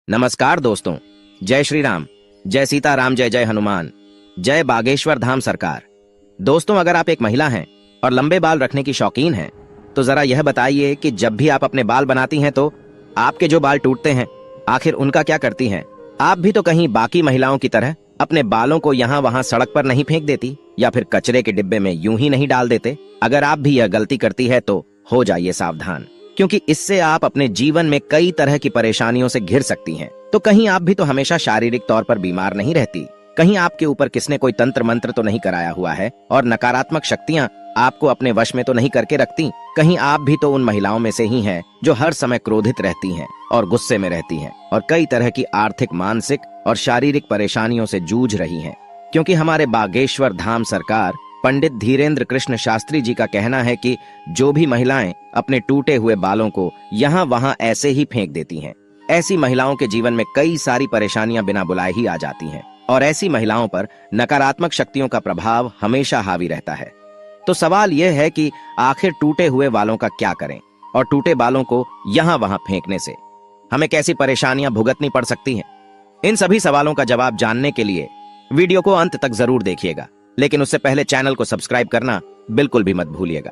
नमस्कार दोस्तों। जय श्री राम, जय सीताराम, जय जय हनुमान, जय बागेश्वर धाम सरकार। दोस्तों, अगर आप एक महिला हैं और लंबे बाल रखने की शौकीन हैं तो जरा यह बताइए कि जब भी आप अपने बाल बनाती हैं तो आपके जो बाल टूटते हैं आखिर उनका क्या करती हैं? आप भी तो कहीं बाकी महिलाओं की तरह अपने बालों को यहाँ वहाँ सड़क पर नहीं फेंक देती या फिर कचरे के डिब्बे में यूं ही नहीं डाल देते। अगर आप भी यह गलती करती है तो हो जाइए सावधान, क्योंकि इससे आप अपने जीवन में कई तरह की परेशानियों से घिर सकती हैं। तो कहीं आप भी तो हमेशा शारीरिक तौर पर बीमार नहीं रहती, कहीं आपके ऊपर किसने कोई तंत्र मंत्र तो नहीं कराया हुआ है और नकारात्मक शक्तियां आपको अपने वश में तो नहीं करके रखती। कहीं आप भी तो उन महिलाओं में से ही हैं जो हर समय क्रोधित रहती हैं और गुस्से में रहती हैं और कई तरह की आर्थिक, मानसिक और शारीरिक परेशानियों से जूझ रही हैं। क्योंकि हमारे बागेश्वर धाम सरकार पंडित धीरेन्द्र कृष्ण शास्त्री जी का कहना है कि जो भी महिलाएं अपने टूटे हुए बालों को यहाँ वहाँ ऐसे ही फेंक देती हैं, ऐसी महिलाओं के जीवन में कई सारी परेशानियां बिना बुलाए ही आ जाती हैं और ऐसी महिलाओं पर नकारात्मक शक्तियों का प्रभाव हमेशा हावी रहता है। तो सवाल यह है कि आखिर टूटे हुए बालों का क्या करें और टूटे बालों को यहाँ वहाँ फेंकने से हमें कैसी परेशानियां भुगतनी पड़ सकती हैं? इन सभी सवालों का जवाब जानने के लिए वीडियो को अंत तक जरूर देखिएगा, लेकिन उससे पहले चैनल को सब्सक्राइब करना बिल्कुल भी मत भूलिएगा।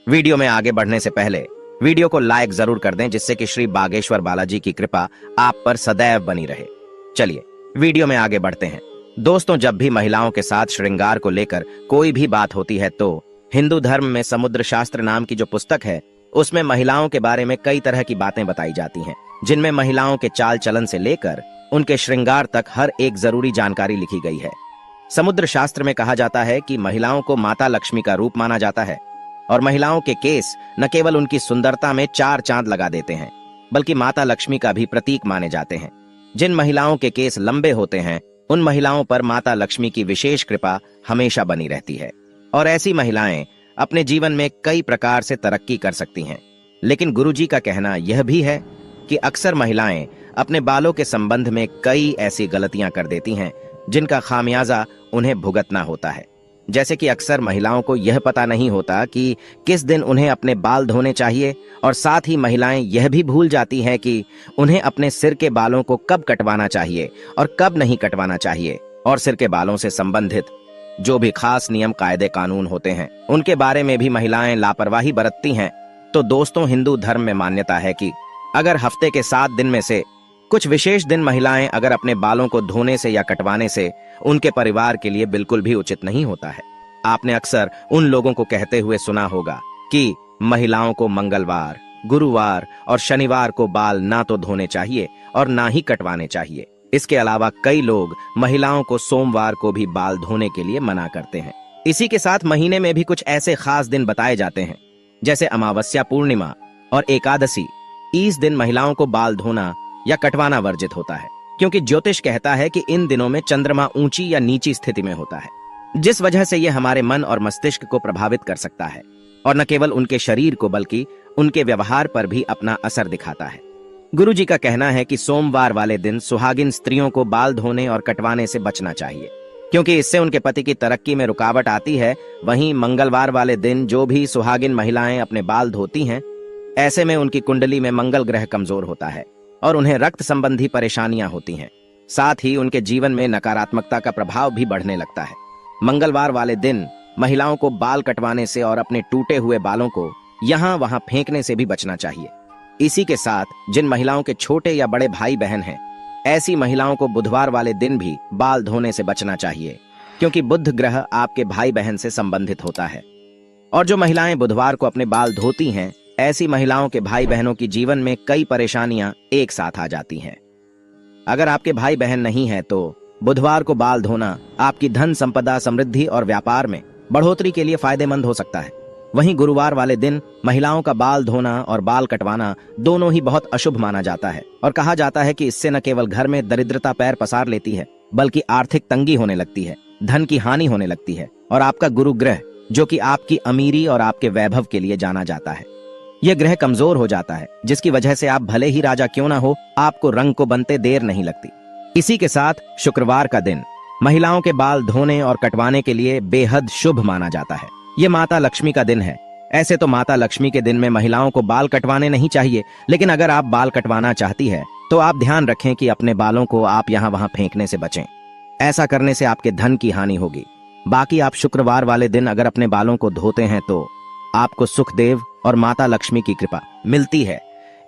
वीडियो में आगे बढ़ने से पहले वीडियो को लाइक जरूर कर दें, जिससे कि श्री बागेश्वर बालाजी की कृपा आप पर सदैव बनी रहे। चलिए वीडियो में आगे बढ़ते हैं। दोस्तों, जब भी महिलाओं के साथ श्रृंगार को लेकर कोई भी बात होती है तो हिंदू धर्म में समुद्र शास्त्र नाम की जो पुस्तक है उसमें महिलाओं के बारे में कई तरह की बातें बताई जाती हैं, जिनमें महिलाओं के चाल चलन से लेकर उनके श्रृंगार तक हर एक जरूरी जानकारी लिखी गई है। समुद्र शास्त्र में कहा जाता है कि महिलाओं को माता लक्ष्मी का रूप माना जाता है और महिलाओं के केस न केवल उनकी सुंदरता में चार चांद लगा देते हैं, बल्कि माता लक्ष्मी का भी प्रतीक माने जाते हैं। जिन महिलाओं के केस लंबे होते हैं उन महिलाओं पर माता लक्ष्मी की विशेष कृपा हमेशा बनी रहती है और ऐसी महिलाएं अपने जीवन में कई प्रकार से तरक्की कर सकती हैं। लेकिन गुरुजी का कहना यह भी है कि अक्सर महिलाएं अपने बालों के संबंध में कई ऐसी गलतियां कर देती हैं जिनका खामियाजा उन्हें भुगतना होता है। जैसे कि अक्सर महिलाओं को यह पता नहीं होता कि किस दिन उन्हें अपने बाल धोने चाहिए और साथ ही महिलाएं यह भी भूल जाती हैं कि उन्हें अपने सिर के बालों को कब कटवाना चाहिए और कब नहीं कटवाना चाहिए, और सिर के बालों से संबंधित जो भी खास नियम, कायदे, कानून होते हैं उनके बारे में भी महिलाएं लापरवाही बरतती हैं। तो दोस्तों, हिंदू धर्म में मान्यता है कि अगर हफ्ते के 7 दिन में से कुछ विशेष दिन महिलाएं अगर अपने बालों को धोने से या कटवाने से उनके परिवार के लिए बिल्कुल भी उचित नहीं होता है। आपने अक्सर उन लोगों को कहते हुए सुना होगा कि महिलाओं को मंगलवार, गुरुवार और शनिवार को बाल ना तो धोने चाहिए और ना ही कटवाने चाहिए। इसके अलावा कई लोग महिलाओं को सोमवार को भी बाल धोने के लिए मना करते हैं। इसी के साथ महीने में भी कुछ ऐसे खास दिन बताए जाते हैं जैसे अमावस्या, पूर्णिमा और एकादशी। इस दिन महिलाओं को बाल धोना या कटवाना वर्जित होता है, क्योंकि ज्योतिष कहता है कि इन दिनों में चंद्रमा ऊंची या नीची स्थिति में होता है, जिस वजह से यह हमारे मन और मस्तिष्क को प्रभावित कर सकता है और न केवल उनके शरीर को बल्कि उनके व्यवहार पर भी अपना असर दिखाता है। गुरुजी का कहना है कि सोमवार वाले दिन सुहागिन स्त्रियों को बाल धोने और कटवाने से बचना चाहिए, क्योंकि इससे उनके पति की तरक्की में रुकावट आती है। वहीं मंगलवार वाले दिन जो भी सुहागिन महिलाएं अपने बाल धोती हैं, ऐसे में उनकी कुंडली में मंगल ग्रह कमजोर होता है और उन्हें रक्त संबंधी परेशानियां होती हैं। साथ ही उनके जीवन में नकारात्मकता का प्रभाव भी बढ़ने लगता है। मंगलवार वाले दिन महिलाओं को बाल कटवाने से और अपने टूटे हुए बालों को यहाँ वहाँ फेंकने से भी बचना चाहिए। इसी के साथ जिन महिलाओं के छोटे या बड़े भाई बहन हैं, ऐसी महिलाओं को बुधवार वाले दिन भी बाल धोने से बचना चाहिए, क्योंकि बुध ग्रह आपके भाई बहन से संबंधित होता है। और जो महिलाएं बुधवार को अपने बाल धोती हैं, ऐसी महिलाओं के भाई बहनों की जीवन में कई परेशानियां एक साथ आ जाती हैं। अगर आपके भाई बहन नहीं है तो बुधवार को बाल धोना आपकी धन संपदा, समृद्धि और व्यापार में बढ़ोतरी के लिए फायदेमंद हो सकता है। वहीं गुरुवार वाले दिन महिलाओं का बाल धोना और बाल कटवाना दोनों ही बहुत अशुभ माना जाता है और कहा जाता है कि इससे न केवल घर में दरिद्रता पैर पसार लेती है, बल्कि आर्थिक तंगी होने लगती है, धन की हानि होने लगती है और आपका गुरु ग्रह, जो कि आपकी अमीरी और आपके वैभव के लिए जाना जाता है, यह ग्रह कमजोर हो जाता है, जिसकी वजह से आप भले ही राजा क्यों ना हो, आपको रंग को बनते देर नहीं लगती। इसी के साथ शुक्रवार का दिन महिलाओं के बाल धोने और कटवाने के लिए बेहद शुभ माना जाता है। ये माता लक्ष्मी का दिन है। ऐसे तो माता लक्ष्मी के दिन में महिलाओं को बाल कटवाने नहीं चाहिए, लेकिन अगर आप बाल कटवाना चाहती है तो आप ध्यान रखें कि अपने बालों को आप यहाँ वहां फेंकने से बचें। ऐसा करने से आपके धन की हानि होगी। बाकी आप शुक्रवार वाले दिन अगर अपने बालों को धोते हैं तो आपको सुखदेव और माता लक्ष्मी की कृपा मिलती है।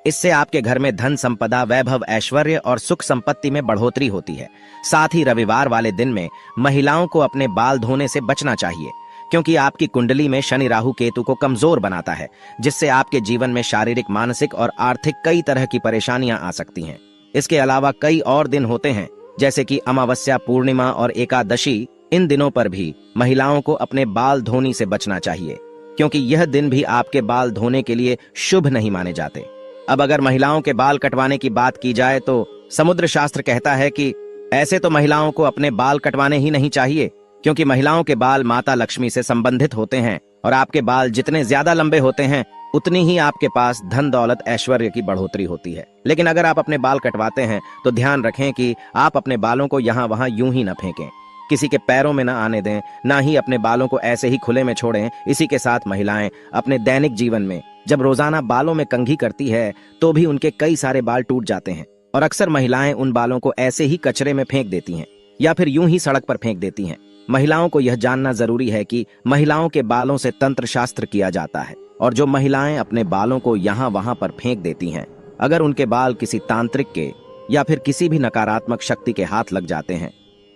इससे आपके घर में धन संपदा, वैभव, ऐश्वर्य और सुख संपत्ति में बढ़ोतरी होती है। साथ ही रविवार वाले दिन में महिलाओं को अपने बाल धोने से बचना चाहिए, क्योंकि आपकी कुंडली में शनि राहु केतु को कमजोर बनाता है, जिससे आपके जीवन में शारीरिक, मानसिक और आर्थिक कई तरह की परेशानियां आ सकती हैं। इसके अलावा कई और दिन होते हैं, जैसे कि अमावस्या, पूर्णिमा और एकादशी। इन दिनों पर भी महिलाओं को अपने बाल धोने से बचना चाहिए, क्योंकि यह दिन भी आपके बाल धोने के लिए शुभ नहीं माने जाते। अब अगर महिलाओं के बाल कटवाने की बात की जाए तो समुद्र शास्त्र कहता है कि ऐसे तो महिलाओं को अपने बाल कटवाने ही नहीं चाहिए, क्योंकि महिलाओं के बाल माता लक्ष्मी से संबंधित होते हैं और आपके बाल जितने ज्यादा लंबे होते हैं उतनी ही आपके पास धन, दौलत, ऐश्वर्य की बढ़ोतरी होती है। लेकिन अगर आप अपने बाल कटवाते हैं तो ध्यान रखें कि आप अपने बालों को यहाँ वहां यूं ही न फेंकें, किसी के पैरों में न आने दें, ना ही अपने बालों को ऐसे ही खुले में छोड़ें। इसी के साथ महिलाएं अपने दैनिक जीवन में जब रोजाना बालों में कंघी करती है तो भी उनके कई सारे बाल टूट जाते हैं और अक्सर महिलाएं उन बालों को ऐसे ही कचरे में फेंक देती हैं या फिर यूं ही सड़क पर फेंक देती हैं। महिलाओं को यह जानना जरूरी है कि महिलाओं के बालों से तंत्र शास्त्र किया जाता है, और जो महिलाएं अपने बालों को यहाँ वहां पर फेंक देती हैं, अगर उनके बाल किसी तांत्रिक के या फिर किसी भी नकारात्मक शक्ति के हाथ लग जाते हैं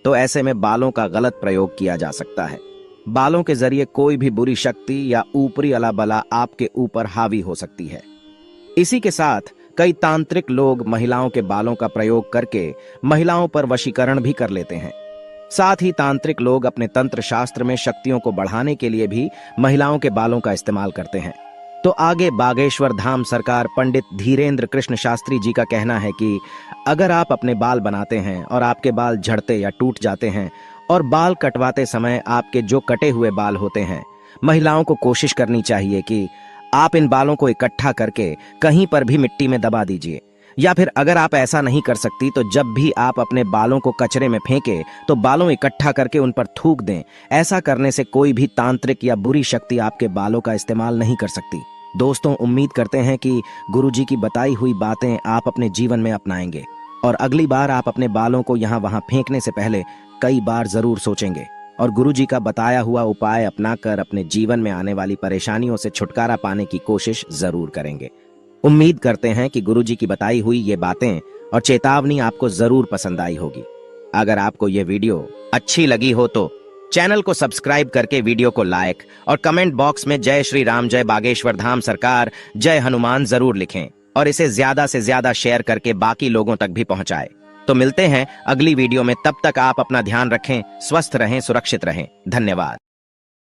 तो ऐसे में बालों का गलत प्रयोग किया जा सकता है। बालों के जरिए कोई भी बुरी शक्ति या ऊपरी अला बला आपके ऊपर हावी हो सकती है। इसी के साथ कई तांत्रिक लोग महिलाओं के बालों का प्रयोग करके महिलाओं पर वशीकरण भी कर लेते हैं। साथ ही तांत्रिक लोग अपने तंत्र शास्त्र में शक्तियों को बढ़ाने के लिए भी महिलाओं के बालों का इस्तेमाल करते हैं। तो आगे बागेश्वर धाम सरकार पंडित धीरेन्द्र कृष्ण शास्त्री जी का कहना है कि अगर आप अपने बाल बनाते हैं और आपके बाल झड़ते या टूट जाते हैं और बाल कटवाते समय आपके जो कटे हुए बाल होते हैं, महिलाओं को कोशिश करनी चाहिए कि आप इन बालों को इकट्ठा करके कहीं पर भी मिट्टी में दबा दीजिए, या फिर अगर आप ऐसा नहीं कर सकती तो जब भी आप अपने बालों को कचरे में फेंके तो बालों इकट्ठा करके उन पर थूक दें। ऐसा करने से कोई भी तांत्रिक या बुरी शक्ति आपके बालों का इस्तेमाल नहीं कर सकती। दोस्तों, उम्मीद करते हैं कि गुरुजी की बताई हुई बातें आप अपने जीवन में अपनाएंगे और अगली बार आप अपने बालों को यहाँ वहां फेंकने से पहले कई बार जरूर सोचेंगे और गुरुजी का बताया हुआ उपाय अपनाकर अपने जीवन में आने वाली परेशानियों से छुटकारा पाने की कोशिश जरूर करेंगे। उम्मीद करते हैं कि गुरुजी की बताई हुई ये बातें और चेतावनी आपको जरूर पसंद आई होगी। अगर आपको ये वीडियो अच्छी लगी हो तो चैनल को सब्सक्राइब करके वीडियो को लाइक और कमेंट बॉक्स में जय श्री राम, जय बागेश्वर धाम सरकार, जय हनुमान जरूर लिखें और इसे ज्यादा से ज्यादा शेयर करके बाकी लोगों तक भी पहुंचाएं। तो मिलते हैं अगली वीडियो में, तब तक आप अपना ध्यान रखें, स्वस्थ रहें, सुरक्षित रहें। धन्यवाद।